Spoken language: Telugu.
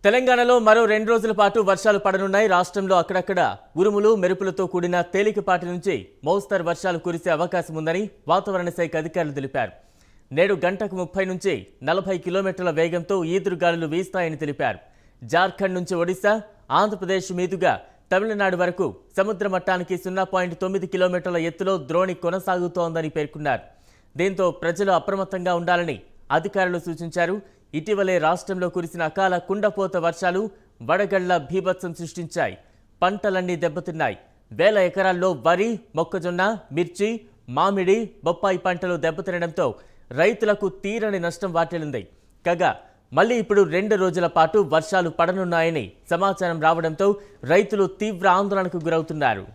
తెలంగాణలో మరో 2 రోజుల పాటు వర్షాలు పడనున్నాయి. రాష్ట్రంలో అక్కడక్కడ ఉరుములు మెరుపులతో కూడిన తేలికపాటి నుంచి మోస్తరు వర్షాలు కురిసే అవకాశం ఉందని వాతావరణ శాఖ అధికారులు తెలిపారు. నేడు గంటకు 30 నుంచి 40 కిలోమీటర్ల వేగంతో ఈదురుగాలులు వీస్తాయని తెలిపారు. జార్ఖండ్ నుంచి ఒడిశా, ఆంధ్రప్రదేశ్ మీదుగా తమిళనాడు వరకు సముద్ర మట్టానికి 0.9 కిలోమీటర్ల ఎత్తులో ద్రోణి కొనసాగుతోందని పేర్కొన్నారు. దీంతో ప్రజలు అప్రమత్తంగా ఉండాలని అధికారులు సూచించారు. ఇటీవలే రాష్ట్రంలో కురిసిన అకాల కుండపోత వర్షాలు వడగళ్ల బీభత్సం సృష్టించాయి. పంటలన్నీ దెబ్బతిన్నాయి. వేల ఎకరాల్లో వరి, మొక్కజొన్న, మిర్చి, మామిడి, బొప్పాయి పంటలు దెబ్బతినడంతో రైతులకు తీరని నష్టం వాటిల్లింది. కాగా మళ్లీ ఇప్పుడు 2 రోజుల పాటు వర్షాలు పడనున్నాయని సమాచారం రావడంతో రైతులు తీవ్ర ఆందోళనకు గురవుతున్నారు.